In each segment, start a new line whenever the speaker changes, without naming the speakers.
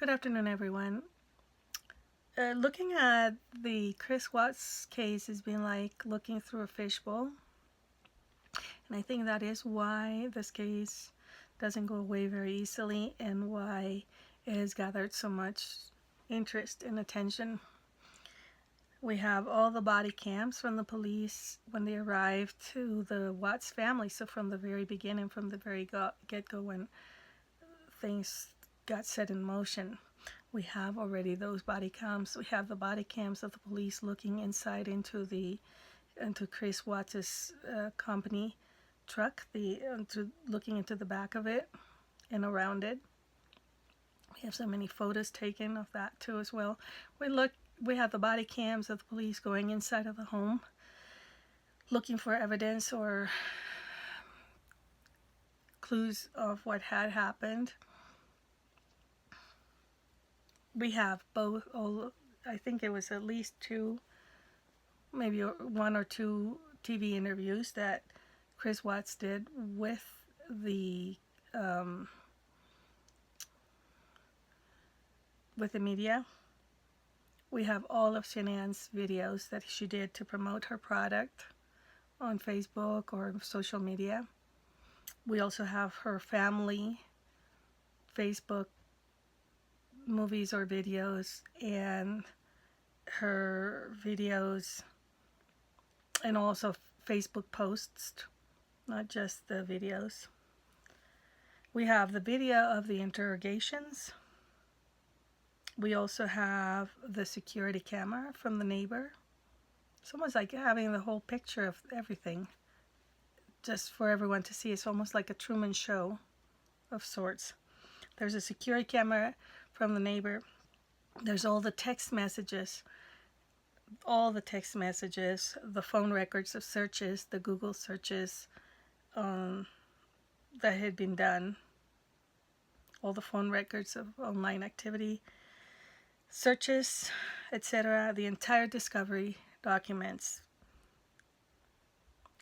Good afternoon, everyone. Looking at the Chris Watts case has been like looking through a fishbowl, and I think that is why this case doesn't go away very easily and why it has gathered so much interest and attention. We have all the body cams from the police when they arrived to the Watts family, so from the very beginning, from the very get-go when things got set in motion. We have already those body cams. We have the body cams of the police looking inside into Chris Watts' company truck, looking into the back of it and around it. We have so many photos taken of that too as well. We have the body cams of the police going inside of the home, looking for evidence or clues of what had happened. We have both, I think it was at least two, maybe one or two TV interviews that Chris Watts did with the media. We have all of Shanann's videos that she did to promote her product on Facebook or social media. We also have her family Facebook movies or videos and her videos, and also Facebook posts, not just the videos. We have the video of the interrogations. We also have the security camera from the neighbor. It's almost like having the whole picture of everything just for everyone to see. It's almost like a Truman Show of sorts. There's a security camera from the neighbor. There's all the text messages, the phone records of searches, the Google searches that had been done, all the phone records of online activity, searches, etc., the entire discovery documents.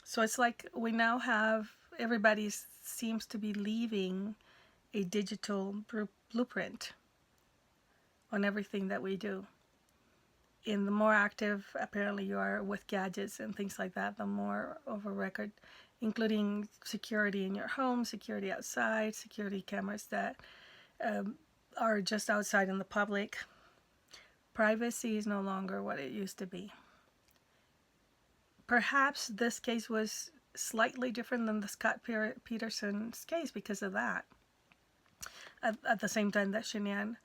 So it's like we now have, everybody seems to be leaving a digital blueprint on everything that we do. And the more active apparently you are with gadgets and things like that, the more of a record, including security in your home, security outside, security cameras that are just outside in the public. Privacy is no longer what it used to be. Perhaps this case was slightly different than the Scott Peterson's case because of that. At the same time that Shanann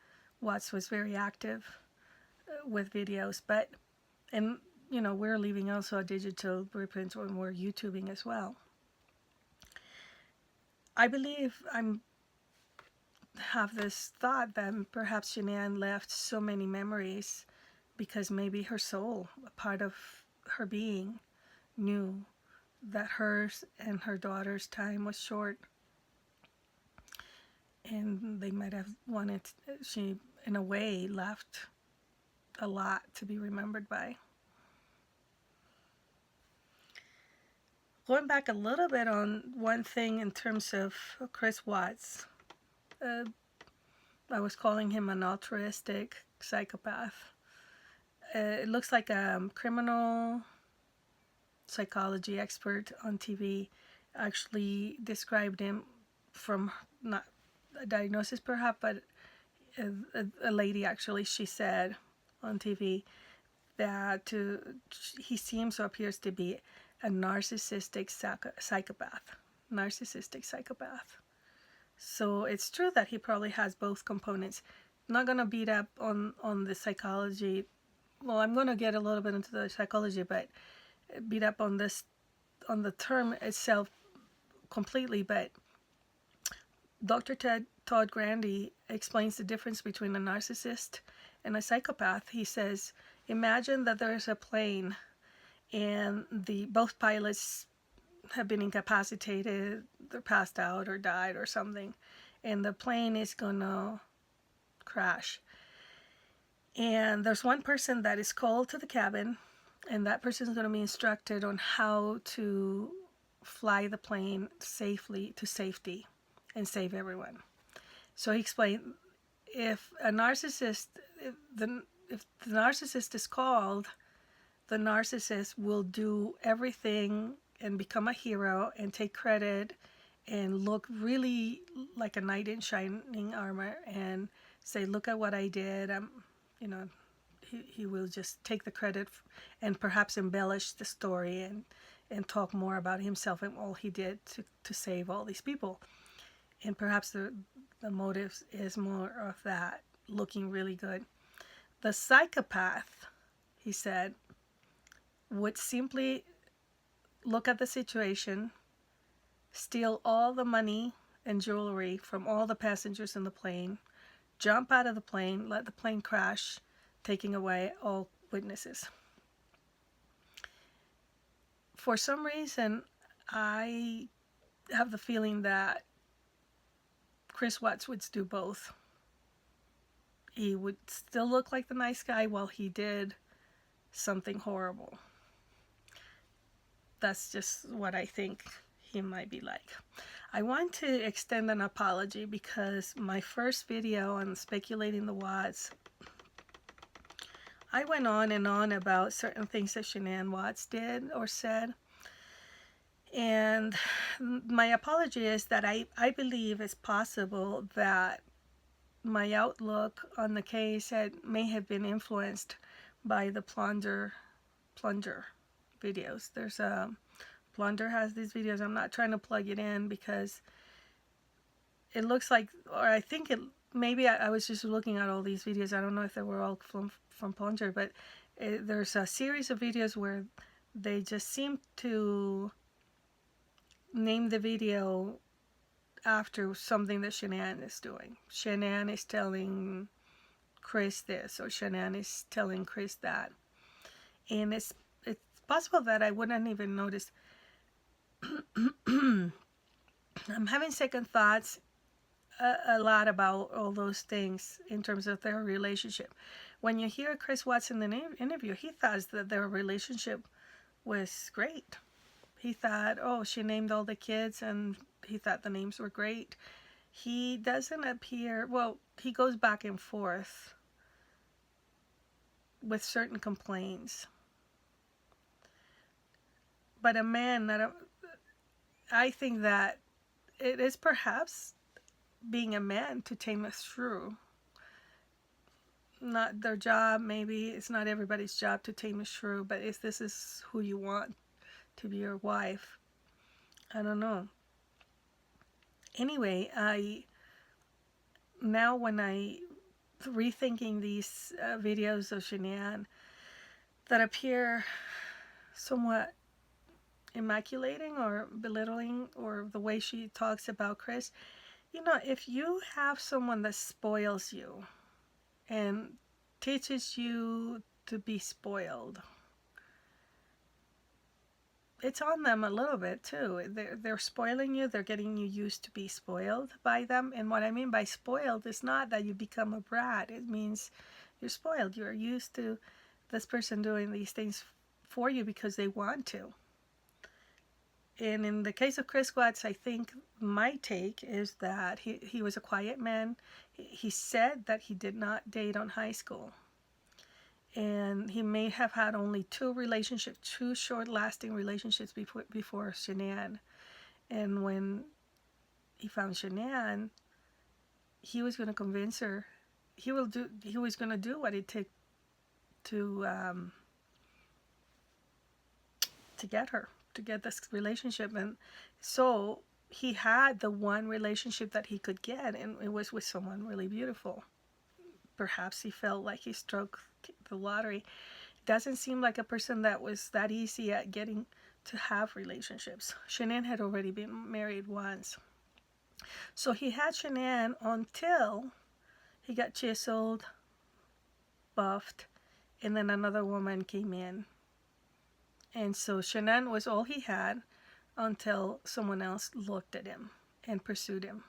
Watts was very active with videos, and we're leaving also a digital blueprint when we're YouTubing as well. I believe have this thought that perhaps Shanann left so many memories because maybe her soul, a part of her being, knew that hers and her daughter's time was short, and they might have wanted, she in a way left a lot to be remembered by. Going back a little bit on one thing in terms of Chris Watts, I was calling him an altruistic psychopath. It looks like a criminal psychology expert on TV actually described him from, not a diagnosis perhaps, but a lady actually, she said on TV that he seems or appears to be a narcissistic psychopath. So it's true that he probably has both components. I'm not going to beat up on the psychology. Well, I'm going to get a little bit into the psychology, but beat up on the term itself completely. But Dr. Todd Grandy explains the difference between a narcissist and a psychopath. He says, imagine that there's a plane and both pilots have been incapacitated, they're passed out or died or something, and the plane is gonna crash. And there's one person that is called to the cabin, and that person is going to be instructed on how to fly the plane safely to safety and save everyone. So he explained if a narcissist, if the narcissist is called, the narcissist will do everything and become a hero and take credit and look really like a knight in shining armor and say, look at what I did. You know, he will just take the credit and perhaps embellish the story and talk more about himself and all he did to save all these people. And perhaps the motive is more of that, looking really good. The psychopath, he said, would simply look at the situation, steal all the money and jewelry from all the passengers in the plane, jump out of the plane, let the plane crash, taking away all witnesses. For some reason, I have the feeling that Chris Watts would do both. He would still look like the nice guy while he did something horrible. That's just what I think he might be like. I want to extend an apology because my first video on speculating the Watts, I went on and on about certain things that Shanann Watts did or said. And my apology is that I believe it's possible that my outlook on the case may have been influenced by the Plunger videos. There's a Plunger has these videos. I'm not trying to plug it in because it looks like, or I think it, maybe I was just looking at all these videos. I don't know if they were all from Plunger, but there's a series of videos where they just seem to name the video after something that Shanann is doing. Shanann is telling Chris this, or Shanann is telling Chris that. And it's possible that I wouldn't even notice. I'm having second thoughts a lot about all those things in terms of their relationship. When you hear Chris Watts in the interview, he thought that their relationship was great. He thought, oh, she named all the kids and he thought the names were great. He doesn't appear, well, he goes back and forth with certain complaints. But a man that, I think that it is perhaps being a man to tame a shrew. Not their job, maybe. It's not everybody's job to tame a shrew, but if this is who you want to be your wife, I don't know. Anyway, now when I rethinking these videos of Shanann that appear somewhat immaculating or belittling, or the way she talks about Chris, you know, if you have someone that spoils you and teaches you to be spoiled, it's on them a little bit too. They're spoiling you. They're getting you used to be spoiled by them. And what I mean by spoiled is not that you become a brat. It means you're spoiled. You're used to this person doing these things for you because they want to. And in the case of Chris Watts, I think my take is that he was a quiet man. He said that he did not date on high school. And he may have had only two short-lasting relationships before Shanann. And when he found Shanann, he was going to convince her. He was going to do what it took to get her, to get this relationship. And so he had the one relationship that he could get, and it was with someone really beautiful. Perhaps he felt like he struck the lottery. Doesn't seem like a person that was that easy at getting to have relationships. Shanann had already been married once. So he had Shanann until he got chiseled, buffed, and then another woman came in. And so Shanann was all he had until someone else looked at him and pursued him.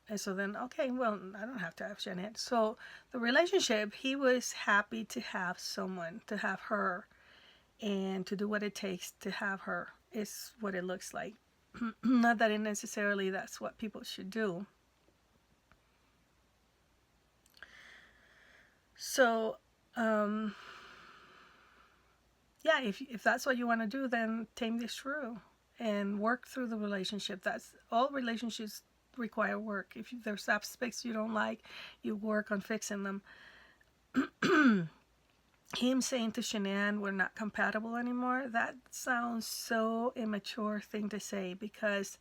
And so then, okay, well, I don't have to have Shanann. So the relationship, he was happy to have someone, to have her, and to do what it takes to have her, is what it looks like. Not that it necessarily that's what people should do. So, yeah, if that's what you want to do, then tame the shrew and work through the relationship. That's all relationships require work. If there's aspects you don't like, you work on fixing them. Him saying to Shanann, we're not compatible anymore, that sounds so immature thing to say, because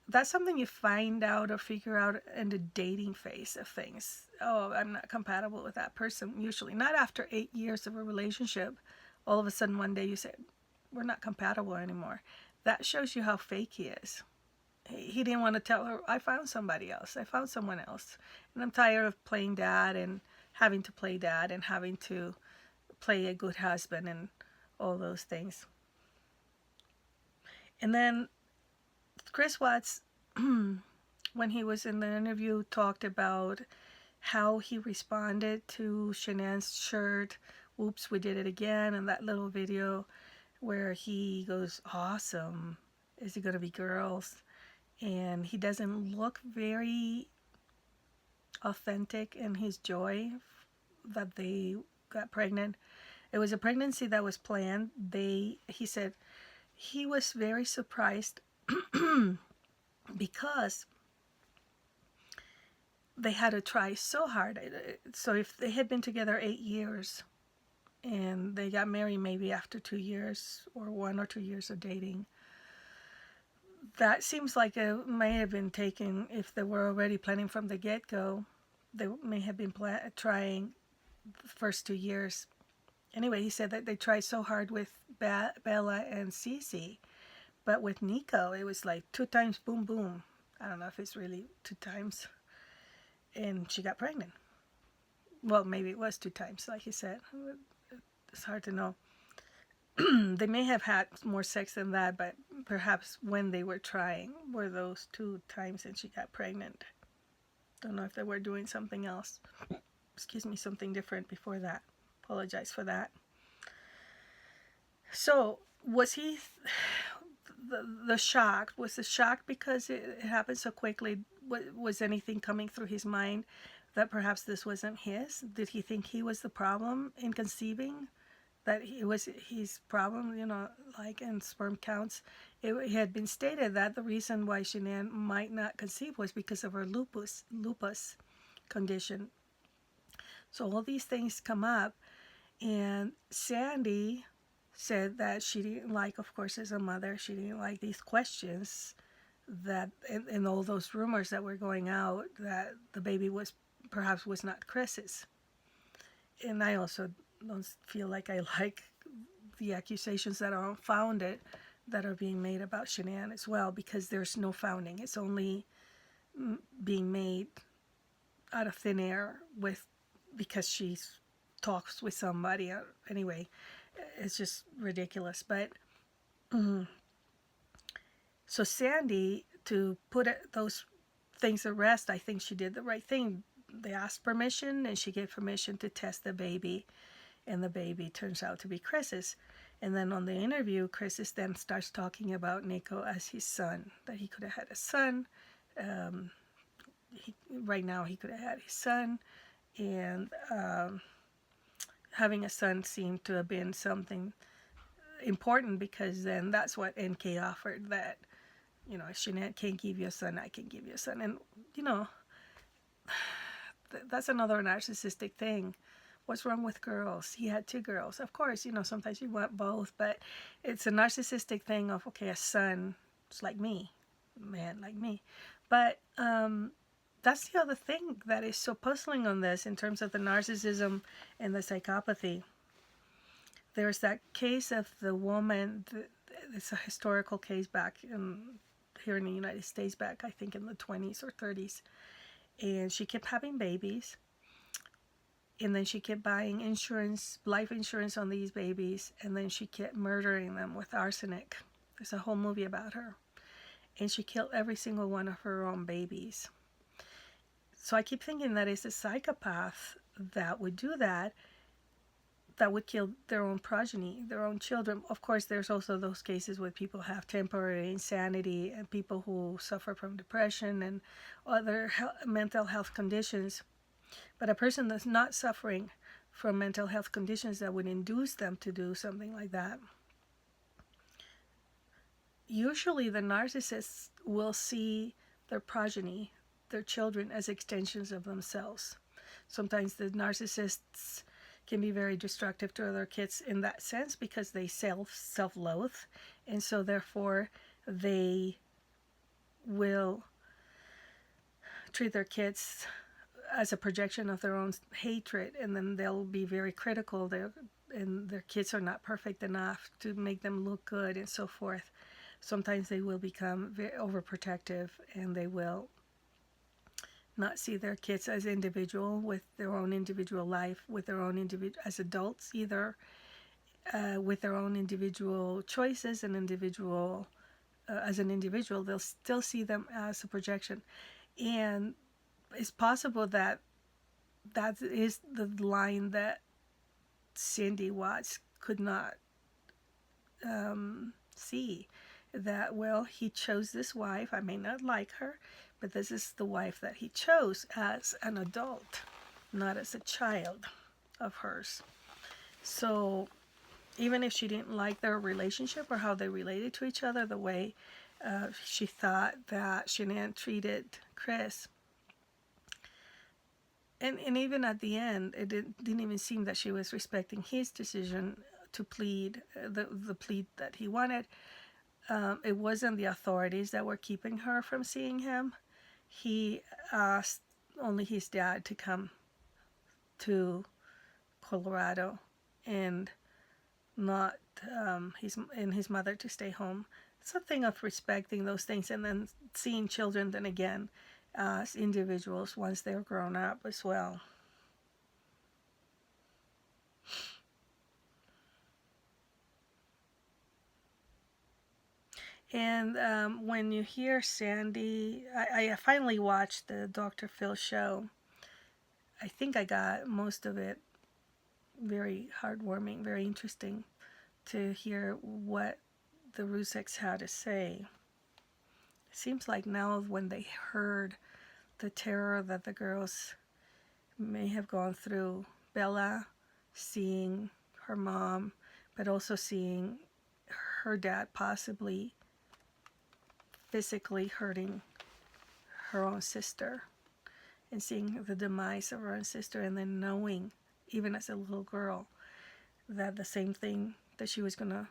that's something you find out or figure out in the dating phase of things. Oh, I'm not compatible with that person. Usually not after 8 years of a relationship. All of a sudden one day you say, we're not compatible anymore. That shows you how fake he is. He didn't want to tell her, I found somebody else. I found someone else. And I'm tired of playing dad and having to play dad and having to play a good husband and all those things. And then Chris Watts, when he was in the interview, talked about how he responded to Shanann's shirt. Oops, we did it again. And that little video where he goes, awesome. Is it going to be girls? And he doesn't look very authentic in his joy that they got pregnant. It was a pregnancy that was planned. He said he was very surprised because they had to try so hard. So if they had been together 8 years and they got married maybe after 2 years or 1 or 2 years of dating, that seems like it may have been taken, if they were already planning from the get-go, they may have been trying the first 2 years. Anyway, he said that they tried so hard with Bella and Cece, but with Nico, it was like 2 times boom, boom. I don't know if it's really 2 times. And she got pregnant. Well, maybe it was 2 times, like he said. It's hard to know. They may have had more sex than that, but perhaps when they were trying were those 2 times and she got pregnant. Don't know if they were doing something else. Excuse me, something different before that. Apologize for that. So, was he the shock? Was the shock because it happened so quickly? Was anything coming through his mind that perhaps this wasn't his? Did he think he was the problem in conceiving? That it was his problem, like in sperm counts. It had been stated that the reason why Shanann might not conceive was because of her lupus condition. So all these things come up, and Sandy said that she didn't like, of course, as a mother, she didn't like these questions that, and all those rumors that were going out that the baby was not Chris's. And I also don't feel like I like the accusations that are unfounded that are being made about Shanann as well, because there's no founding. It's only being made out of thin air because she talks with somebody. Anyway, it's just ridiculous. But so Sandy, to put those things to rest, I think she did the right thing. They asked permission, and she gave permission to test the baby, and the baby turns out to be Chris's. And then on the interview, Chris then starts talking about Nico as his son, that he could have had a son. Right now, he could have had his son, and having a son seemed to have been something important, because then that's what NK offered, that, if Shanann can't give you a son, I can give you a son. And, that's another narcissistic thing. What's wrong with girls? He had 2 girls. Of course, sometimes you want both, but it's a narcissistic thing of, okay, a son, it's like me, a man like me. But that's the other thing that is so puzzling on this in terms of the narcissism and the psychopathy. There's that case of the woman, it's a historical case here in the United States back, I think, in the 20s or 30s. And she kept having babies. And then she kept buying life insurance on these babies. And then she kept murdering them with arsenic. There's a whole movie about her. And she killed every single one of her own babies. So I keep thinking that it's a psychopath that would do that would kill their own progeny, their own children. Of course, there's also those cases where people have temporary insanity and people who suffer from depression and other mental health conditions. But a person that's not suffering from mental health conditions that would induce them to do something like that, usually the narcissists will see their progeny, their children, as extensions of themselves. Sometimes the narcissists can be very destructive to other kids in that sense because they self-loathe, and so therefore they will treat their kids as a projection of their own hatred, and then they'll be very critical. And their kids are not perfect enough to make them look good, and so forth. Sometimes they will become very overprotective, and they will not see their kids as individual with their own individual life, with their own individual as adults either, with their own individual choices and individual as an individual. They'll still see them as a projection, and it's possible that that is the line that Cindy Watts could not see. That, well, he chose this wife. I may not like her, but this is the wife that he chose as an adult, not as a child of hers. So even if she didn't like their relationship or how they related to each other, the way she thought that Shanann treated Chris, and even at the end, it didn't even seem that she was respecting his decision to plead the plea that he wanted. It wasn't the authorities that were keeping her from seeing him. He asked only his dad to come to Colorado and not his mother to stay home. Something of respecting those things, and then seeing children then again as individuals once they're grown up as well. And when you hear Sandy, I finally watched the Dr. Phil show. I think I got most of it very heartwarming, very interesting to hear what the Ruseks had to say. It seems like now when they heard the terror that the girls may have gone through, Bella seeing her mom, but also seeing her dad possibly physically hurting her own sister, and seeing the demise of her own sister, and then knowing, even as a little girl, that the same thing, that she was going to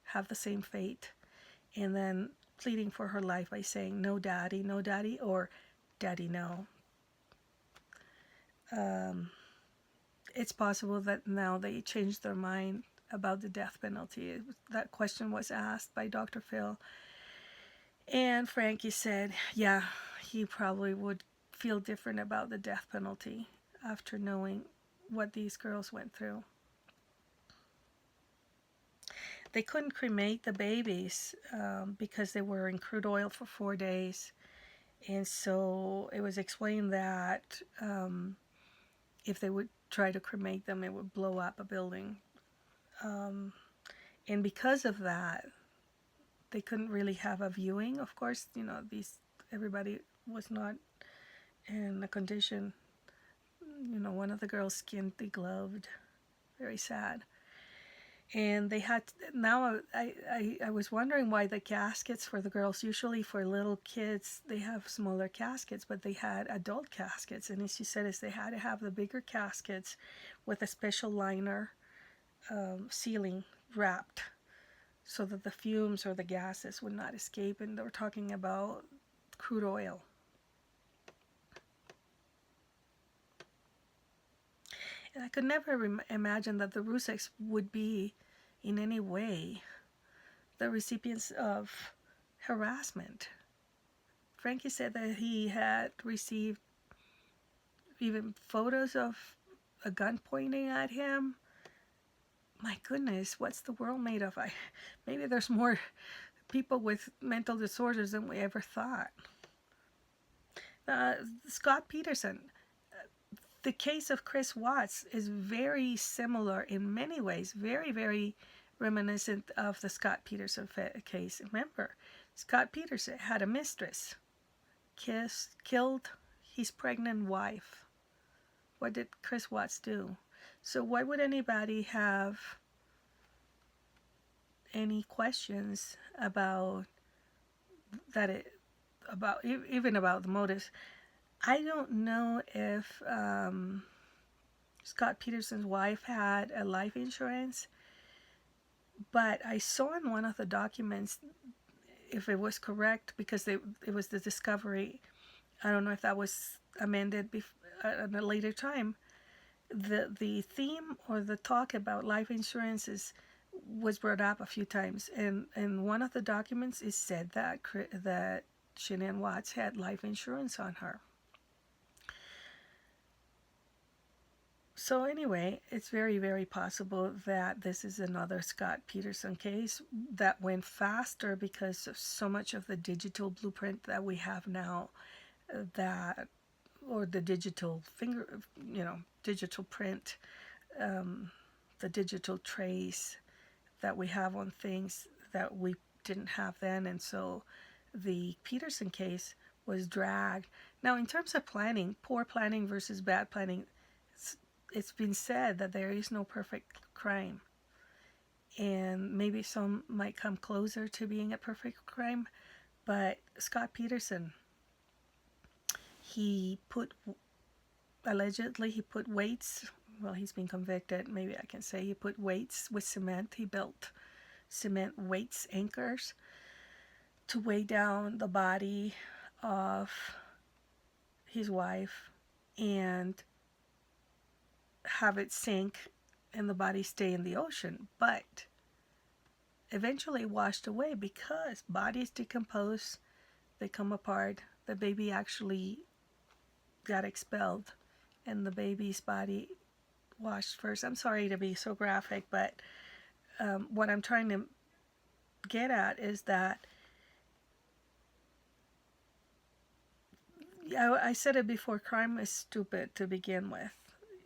have the same fate, and then pleading for her life by saying, no daddy, or daddy, no. It's possible that now they changed their mind about the death penalty. That question was asked by Dr. Phil, and Frankie said, yeah, he probably would feel different about the death penalty after knowing what these girls went through. They couldn't cremate the babies because they were in crude oil for 4 days. And so it was explained that if they would try to cremate them, it would blow up a building. And because of that, they couldn't really have a viewing. Of course, everybody was not in a condition. One of the girls scantily gloved, very sad. And they had, now I was wondering why the caskets for the girls, usually for little kids, they have smaller caskets, but they had adult caskets. And as she said, they had to have the bigger caskets with a special liner sealing wrapped, so that the fumes or the gases would not escape. And they were talking about crude oil. And I could never imagine that the Ruseks would be in any way the recipients of harassment. Frankie said that he had received even photos of a gun pointing at him. My goodness, what's the world made of? Maybe there's more people with mental disorders than we ever thought. Scott Peterson. The case of Chris Watts is very similar in many ways, very, very reminiscent of the Scott Peterson case. Remember, Scott Peterson had a mistress, killed his pregnant wife, What did Chris Watts do? So why would anybody have any questions about that? Even about the motives. I don't know if Scott Peterson's wife had a life insurance, but I saw in one of the documents, if it was correct, because it was the discovery. I don't know if that was amended at a later time. The theme or the talk about life insurances was brought up a few times, and in one of the documents it said that Shanann Watts had life insurance on her. So anyway, it's very, very possible that this is another Scott Peterson case that went faster because of so much of the digital blueprint that we have now, that or the digital digital print, the digital trace that we have on things that we didn't have then. And so the Peterson case was dragged. Now, in terms of planning, poor planning versus bad planning, it's been said that there is no perfect crime. And maybe some might come closer to being a perfect crime. But Scott Peterson, allegedly he put weights, well, he's been convicted, maybe I can say he put weights with cement. He built cement weights anchors to weigh down the body of his wife and have it sink and the body stay in the ocean. But eventually washed away because bodies decompose, they come apart. The baby actually got expelled and the baby's body washed first. I'm sorry to be so graphic, but what I'm trying to get at is that I said it before, crime is stupid to begin with.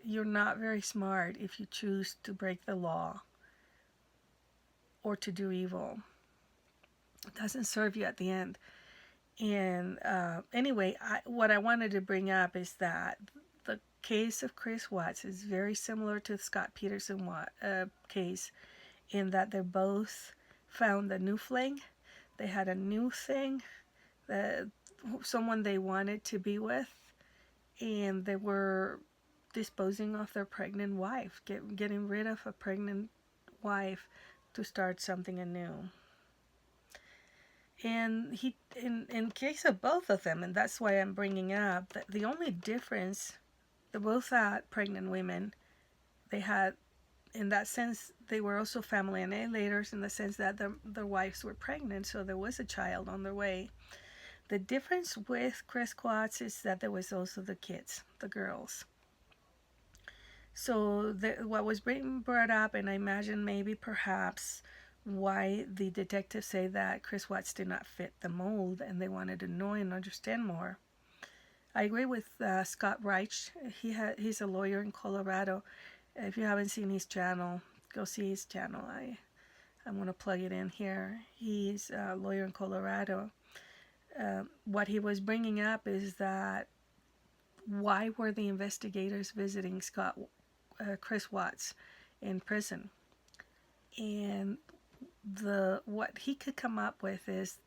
You're not very smart if you choose to break the law or to do evil. It doesn't serve you at the end. And anyway, what I wanted to bring up is that the case of Chris Watts is very similar to the Scott Peterson case in that they both found a new fling. They had a new thing, someone they wanted to be with, and they were disposing of their pregnant wife, getting rid of a pregnant wife to start something anew. And in case of both of them, and that's why I'm bringing up that the only difference, they both had pregnant women. They had, in that sense, they were also family annihilators in the sense that their wives were pregnant, so there was a child on their way. The difference with Chris Watts is that there was also the kids, the girls. So what was being brought up, and I imagine maybe perhaps why the detectives say that Chris Watts did not fit the mold and they wanted to know and understand more. I agree with Scott Reich. He's a lawyer in Colorado. If you haven't seen his channel, go see his channel. I'm going to plug it in here. He's a lawyer in Colorado. What he was bringing up is that why were the investigators visiting Chris Watts in prison? And what he could come up with is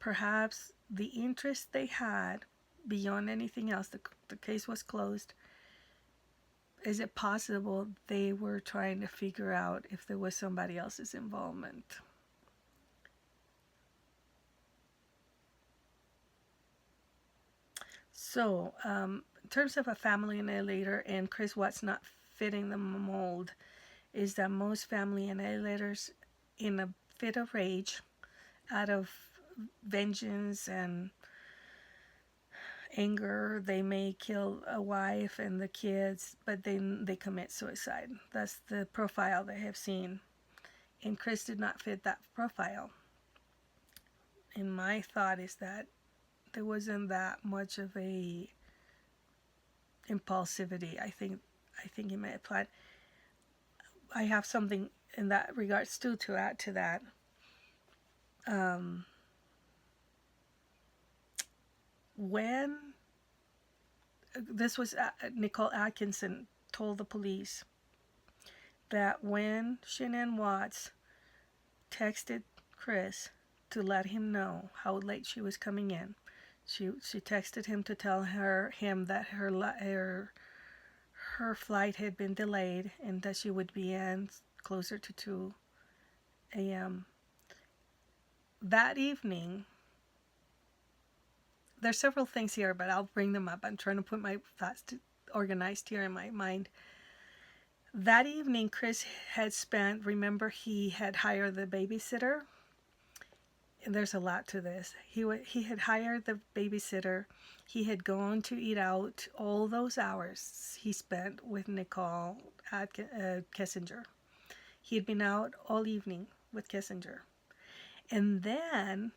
perhaps the interest they had beyond anything else. The case was closed. Is it possible they were trying to figure out if there was somebody else's involvement? So, in terms of a family annihilator and Chris Watts not fitting the mold, is that most family annihilators, in a fit of rage, out of vengeance and anger, they may kill a wife and the kids, but then they commit suicide. That's the profile they have seen. And Chris did not fit that profile. And my thought is that there wasn't that much of a impulsivity. I think he may apply. I have something in that regards too to add to that. When this was Nicole Atkinson told the police that when Shanann Watts texted Chris to let him know how late she was coming in, she texted him to tell him that her flight had been delayed and that she would be in closer to 2 a.m. That evening, there's several things here, but I'll bring them up. I'm trying to put my thoughts organized here in my mind. That evening, Chris had spent, remember, he had hired the babysitter. And there's a lot to this. He had hired the babysitter. He had gone to eat out all those hours he spent with Nicole at Kissinger. He had been out all evening with Kissinger. And then,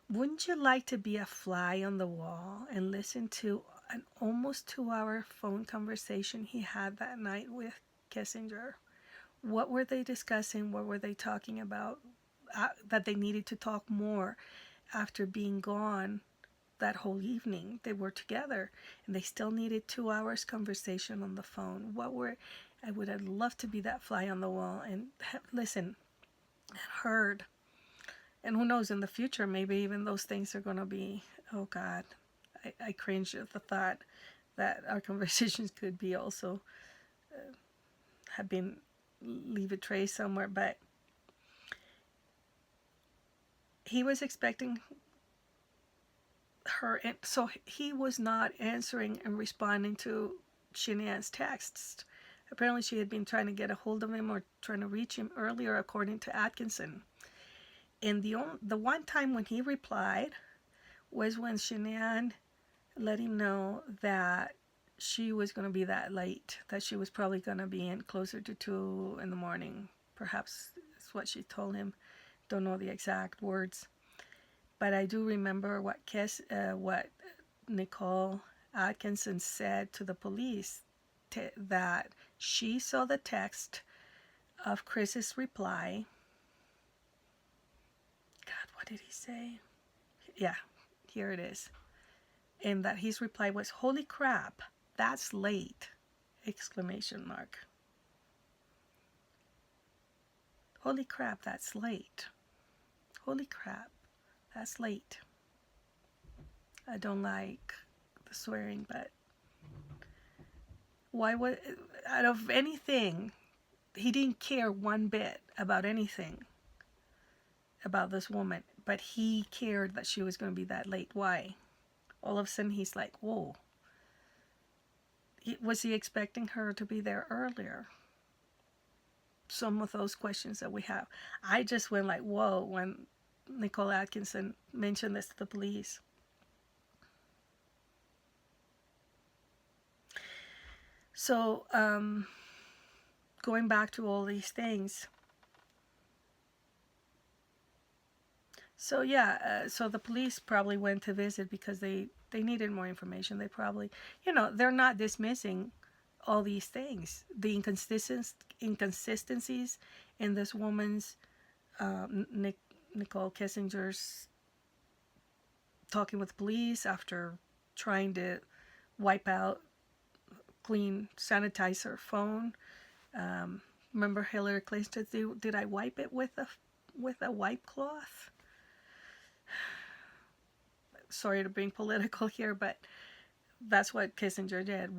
wouldn't you like to be a fly on the wall and listen to an almost 2-hour phone conversation he had that night with Kissinger? What were they discussing? What were they talking about? That they needed to talk more after being gone that whole evening. They were together and they still needed 2 hours conversation on the phone. I would have loved to be that fly on the wall and listen and heard. And who knows, in the future, maybe even those things are going to be, oh God, I cringe at the thought that our conversations could be also have been, leave a trace somewhere. But he was expecting her, and so he was not answering and responding to Shanann's texts. Apparently she had been trying to get a hold of him or trying to reach him earlier, according to Atkinson. And the one time when he replied was when Shanann let him know that she was going to be that late, that she was probably going to be in closer to 2 in the morning. Perhaps that's what she told him. Don't know the exact words. But I do remember what Nicole Atkinson said to the police, that she saw the text of Chris's reply. God, what did he say? Yeah, here it is. And that his reply was, "Holy crap, that's late!" Exclamation mark. Holy crap, that's late. Holy crap, that's late. I don't like the swearing, but why would, out of anything, he didn't care one bit about anything about this woman, but he cared that she was going to be that late. Why? All of a sudden he's like, whoa. Was he expecting her to be there earlier? Some of those questions that we have. I just went like, whoa, when Nicole Atkinson mentioned this to the police. So, going back to all these things. So yeah, so the police probably went to visit because they needed more information. They probably, they're not dismissing all these things, the inconsistencies in this woman's, Nicole Kissinger's talking with police after trying to wipe out, sanitize her phone. Remember Hillary Clinton said, "Did I wipe it with a wipe cloth?" Sorry to bring political here, but that's what Kissinger did.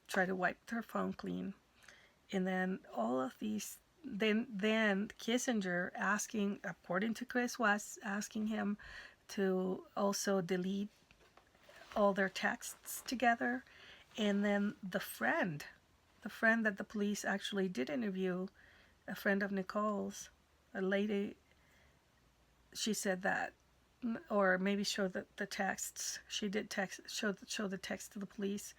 Try to wipe her phone clean. And then all of these, then Kissinger asking, according to Chris West, asking him to also delete all their texts together. And then the friend that the police actually did interview, a friend of Nicole's, a lady, she said that, or maybe show the texts. She did show the text to the police.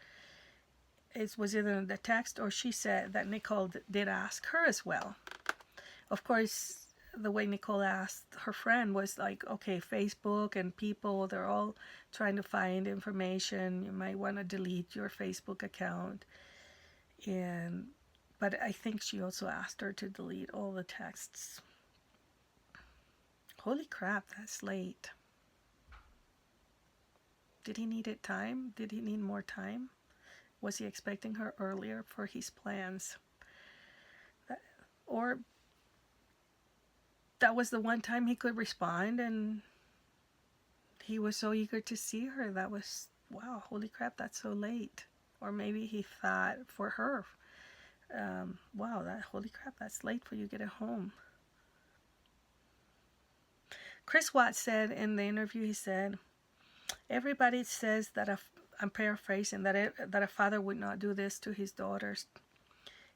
It was either in the text or she said that Nicole did ask her as well. Of course, the way Nicole asked her friend was like, okay, Facebook and people, they're all trying to find information. You might want to delete your Facebook account. But I think she also asked her to delete all the texts. Holy crap, that's late. Did he need it time? Did he need more time? Was he expecting her earlier for his plans? Or that was the one time he could respond, and he was so eager to see her. That was, wow, holy crap, that's so late. Or maybe he thought for her, wow, that holy crap, that's late for you to get home. Chris Watts said in the interview, he said, everybody says that I'm paraphrasing, that a father would not do this to his daughters.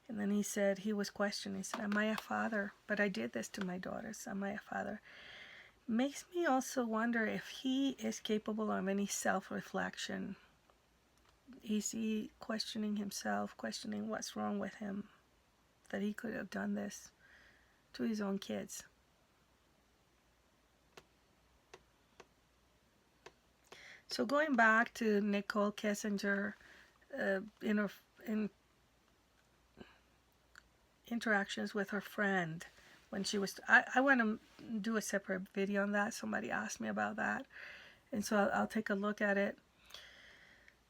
And then he said, he was questioning, he said, am I a father? But I did this to my daughters. Am I a father? Makes me also wonder if he is capable of any self-reflection. Is he questioning himself, questioning what's wrong with him, that he could have done this to his own kids? So going back to Nicole Kessinger, in interactions with her friend when she was, I want to do a separate video on that. Somebody asked me about that, and so I'll take a look at it.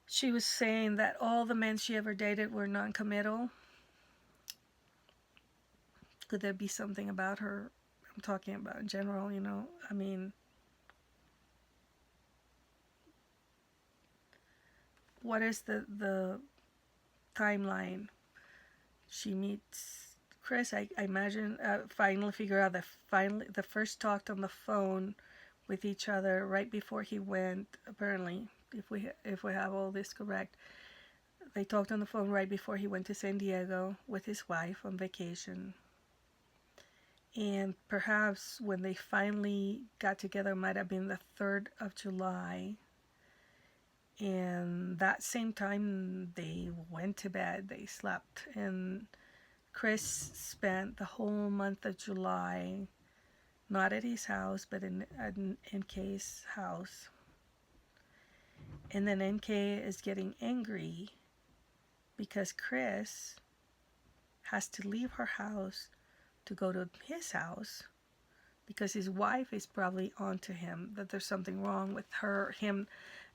She was saying that all the men she ever dated were non-committal. Could there be something about her? I'm talking about in general, you know. I mean, what is the timeline? She meets Chris, I imagine, finally figure out that finally the first talked on the phone with each other right before he went. Apparently, if we have all this correct, they talked on the phone right before he went to San Diego with his wife on vacation. And perhaps when they finally got together, might have been the 3rd of July. And that same time, they went to bed, they slept. And Chris spent the whole month of July not at his house, but in NK's house. And then NK is getting angry because Chris has to leave her house to go to his house because his wife is probably onto him, that there's something wrong with him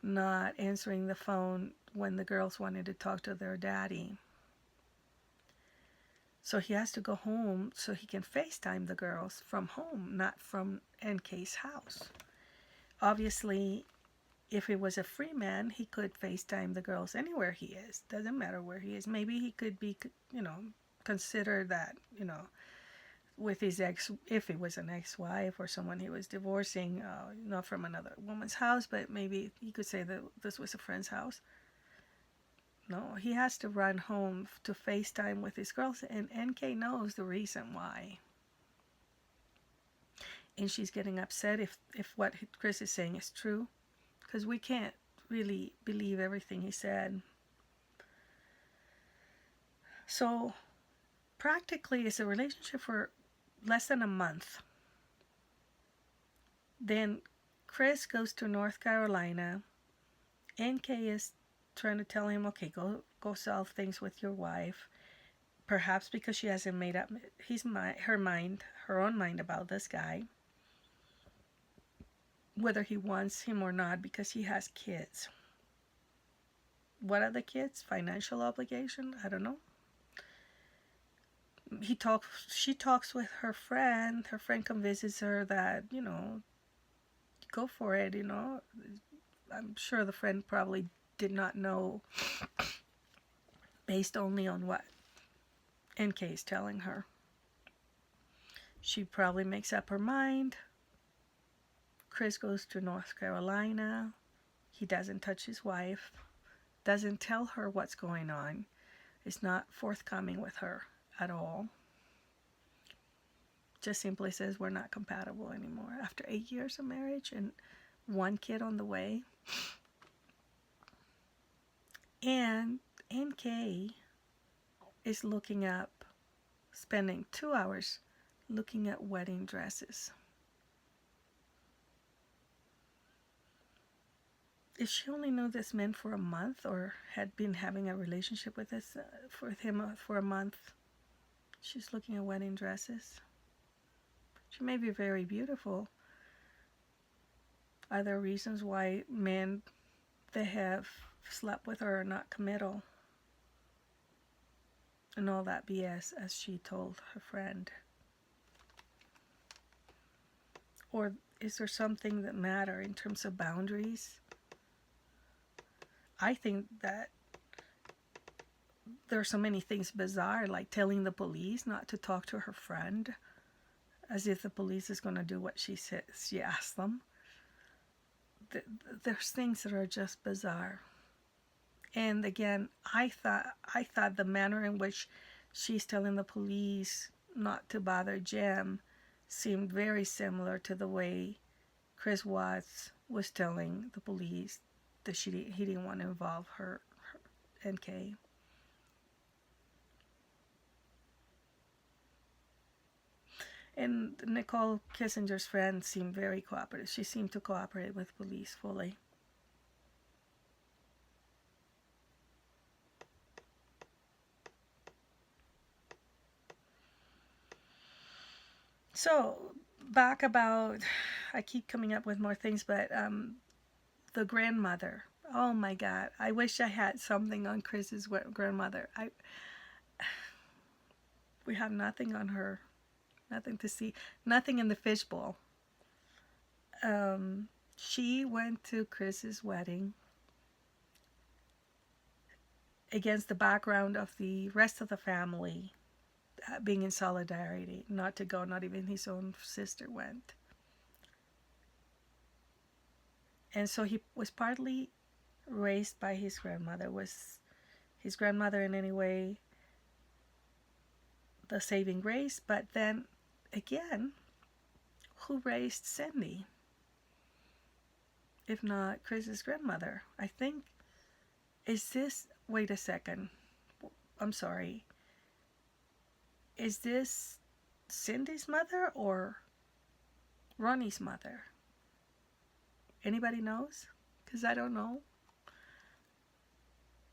not answering the phone when the girls wanted to talk to their daddy. So he has to go home so he can FaceTime the girls from home, not from NK's house. Obviously, if he was a free man, he could FaceTime the girls anywhere he is. Doesn't matter where he is. Maybe he could be, consider that, with his ex, if he was an ex-wife or someone he was divorcing, not from another woman's house, but maybe he could say that this was a friend's house. No, he has to run home to FaceTime with his girls, and NK knows the reason why. And she's getting upset if what Chris is saying is true, because we can't really believe everything he said. So practically it's a relationship for less than a month. Then Chris goes to North Carolina. NK is trying to tell him, okay, go solve things with your wife. Perhaps because she hasn't made up her own mind about this guy, whether he wants him or not, because he has kids. What are the kids? Financial obligation? I don't know. She talks with her friend. Her friend convinces her that, go for it, I'm sure the friend probably did not know, based only on what NK is telling her. She probably makes up her mind. Chris goes to North Carolina. He doesn't touch his wife, doesn't tell her what's going on, is not forthcoming with her at all. Just simply says we're not compatible anymore after 8 years of marriage and 1 kid on the way. And NK is spending 2 hours looking at wedding dresses. If she only knew this man for a month, or had been having a relationship with him for a month, she's looking at wedding dresses. She may be very beautiful. Are there reasons why men they have slept with her or not committal and all that BS, as she told her friend? Or is there something that matter in terms of boundaries? I think that there are so many things bizarre, like telling the police not to talk to her friend, as if the police is going to do what she says she asked them. There's things that are just bizarre. And again, I thought the manner in which she's telling the police not to bother Jim seemed very similar to the way Chris Watts was telling the police that he didn't want to involve her NK. And Nicole Kissinger's friend seemed very cooperative. She seemed to cooperate with police fully. So, back about, I keep coming up with more things, but the grandmother. Oh my God. I wish I had something on Chris's grandmother. We have nothing on her. Nothing to see. Nothing in the fishbowl. She went to Chris's wedding against the background of the rest of the family being in solidarity, not to go, not even his own sister went. And so he was partly raised by his grandmother. Was his grandmother in any way the saving grace? But then again, who raised Cindy if not Chris's grandmother? I think, wait a second, I'm sorry, is this Cindy's mother or Ronnie's mother? Anybody knows? Because I don't know.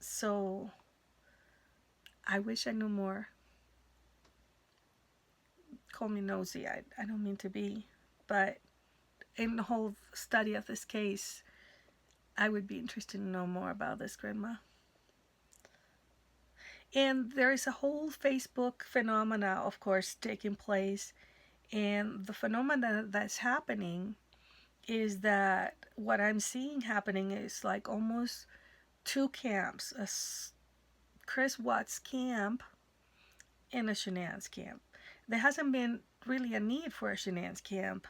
So I wish I knew more. Call me nosy. I don't mean to be. But in the whole study of this case, I would be interested to know more about this grandma. And there is a whole Facebook phenomena, of course, taking place. And the phenomena that's happening is that what I'm seeing happening is like almost two camps, a Chris Watts camp and a Shenan's camp. There hasn't been really a need for a Shenan's camp,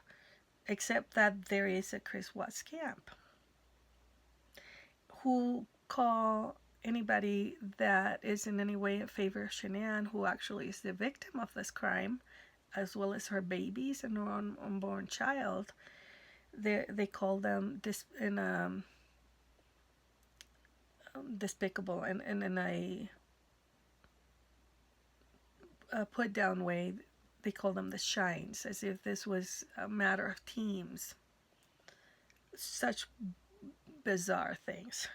except that there is a Chris Watts camp who call anybody that is in any way in favor of Shenan, who actually is the victim of this crime, as well as her babies and her unborn child. They call them despicable and in a put down way. They call them the shines, as if this was a matter of teams. Such bizarre things.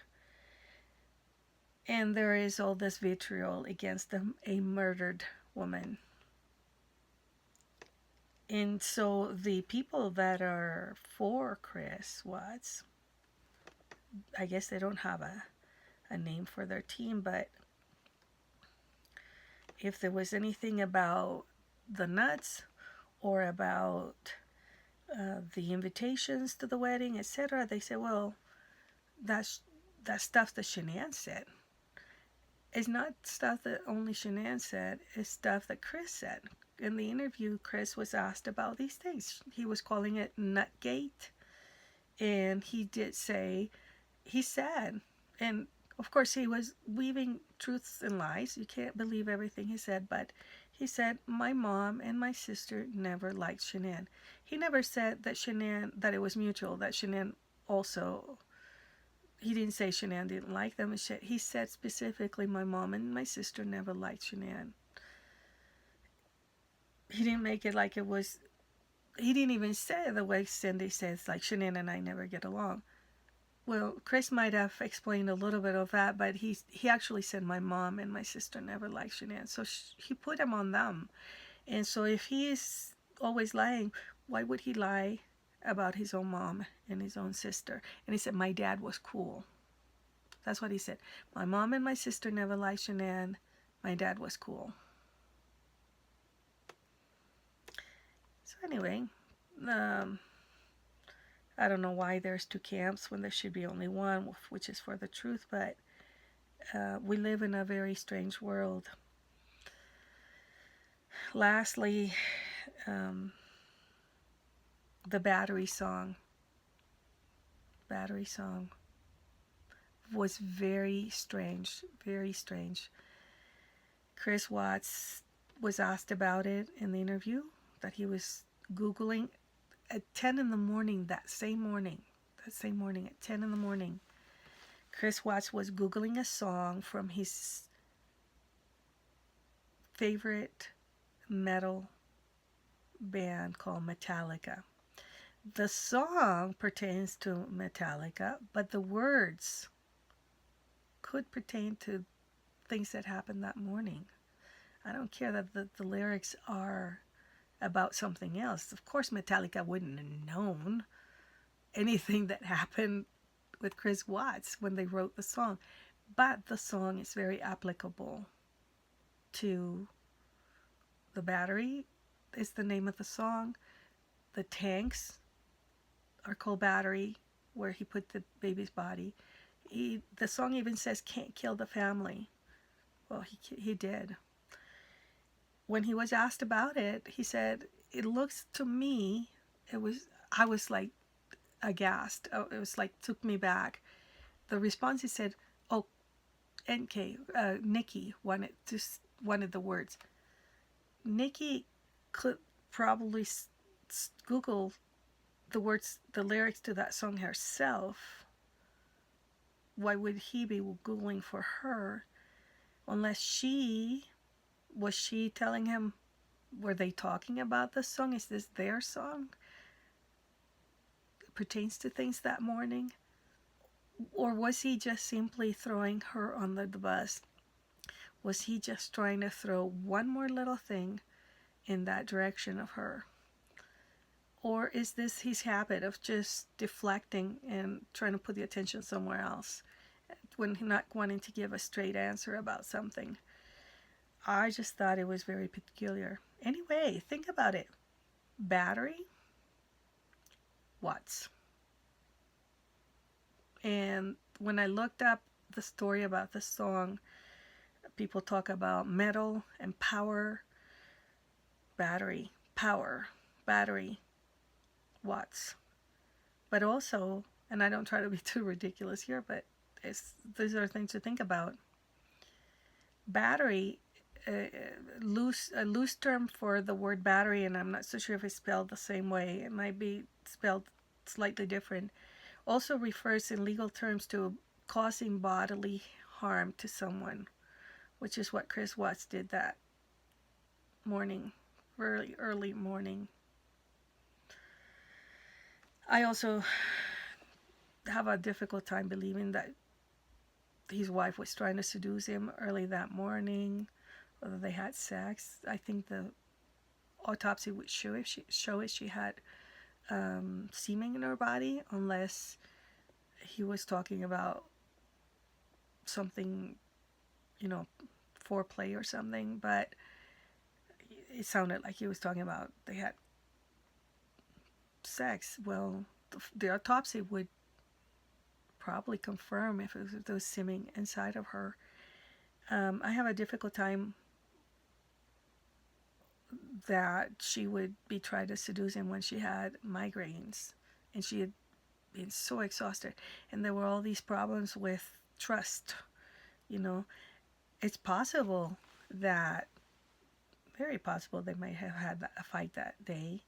And there is all this vitriol against a murdered woman. And so the people that are for Chris Watts, I guess they don't have a name for their team, but if there was anything about the nuts or about the invitations to the wedding, etc., they say, well, that's stuff that Shenan said. It's not stuff that only Shenan said, it's stuff that Chris said. In the interview, Chris was asked about these things. He was calling it Nutgate, and he did say, he said, and of course he was weaving truths and lies. You can't believe everything he said, but he said, my mom and my sister never liked Shenan. He never said that it was mutual, that Shenan also, he didn't say Shenan didn't like them. He said specifically, my mom and my sister never liked Shenan. He didn't make it like it was, he didn't even say the way Cindy says, like, Shenan and I never get along. Well, Chris might have explained a little bit of that, but he actually said my mom and my sister never liked Shenan. So he put him on them. And so if he is always lying, why would he lie about his own mom and his own sister? And he said, my dad was cool. That's what he said. My mom and my sister never liked Shanann. My dad was cool. So anyway, um, I don't know why there's two camps when there should be only one, which is for the truth, but we live in a very strange world. Lastly, um, the Battery song was very strange, very strange. Chris Watts was asked about it in the interview, that he was Googling at 10 in the morning that same morning at 10 in the morning. Chris Watts was Googling a song from his favorite metal band called Metallica. The song pertains to Metallica, but the words could pertain to things that happened that morning. I don't care that the lyrics are about something else. Of course, Metallica wouldn't have known anything that happened with Chris Watts when they wrote the song, but the song is very applicable to the Battery is the name of the song. The tanks are called Battery, where he put the baby's body. The song even says can't kill the family. Well, he did. When he was asked about it, he said, it looks to me, I was like aghast. Oh, it was like, took me back. The response, he said, oh, Nikki wanted the words. Nikki could probably Google the words, the lyrics to that song herself. Why would he be Googling for her? Unless was she telling him, were they talking about the song? Is this their song? It pertains to things that morning? Or was he just simply throwing her under the bus? Was he just trying to throw one more little thing in that direction of her? Or is this his habit of just deflecting and trying to put the attention somewhere else when not wanting to give a straight answer about something? I just thought it was very peculiar. Anyway, think about it. Battery, Watts. And when I looked up the story about the song, people talk about metal and power. Battery, power, Battery, Watts. But also, and I don't try to be too ridiculous here, but these are things to think about. Battery, a loose term for the word battery, and I'm not so sure if it's spelled the same way. It might be spelled slightly different. Also refers in legal terms to causing bodily harm to someone, which is what Chris Watts did that morning, early morning. I also have a difficult time believing that his wife was trying to seduce him early that morning, whether they had sex. I think the autopsy would show if she had semen in her body, unless he was talking about something, foreplay or something. But it sounded like he was talking about they had sex. Well, the autopsy would probably confirm if there was semen inside of her. I have a difficult time that she would be trying to seduce him when she had migraines and she had been so exhausted, and there were all these problems with trust. It's possible that, very possible, they might have had a fight that day.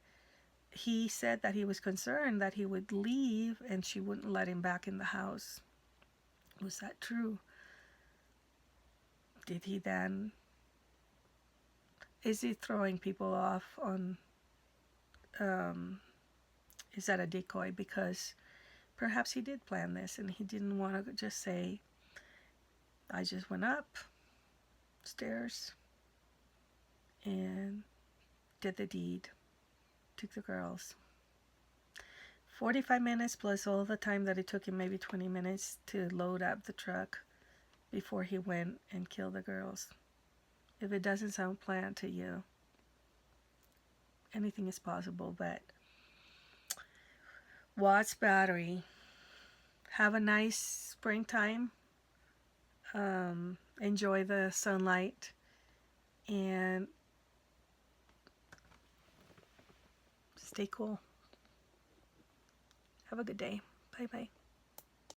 He said that he was concerned that he would leave and she wouldn't let him back in the house. Was that true? Did he then? Is he throwing people off on? Is that a decoy? Because perhaps he did plan this and he didn't want to just say, I just went upstairs and did the deed, took the girls. 45 minutes plus all the time that it took him, maybe 20 minutes to load up the truck before he went and killed the girls. If it doesn't sound planned to you, anything is possible. But Watts Battery, have a nice springtime. Enjoy the sunlight and stay cool. Have a good day. Bye bye.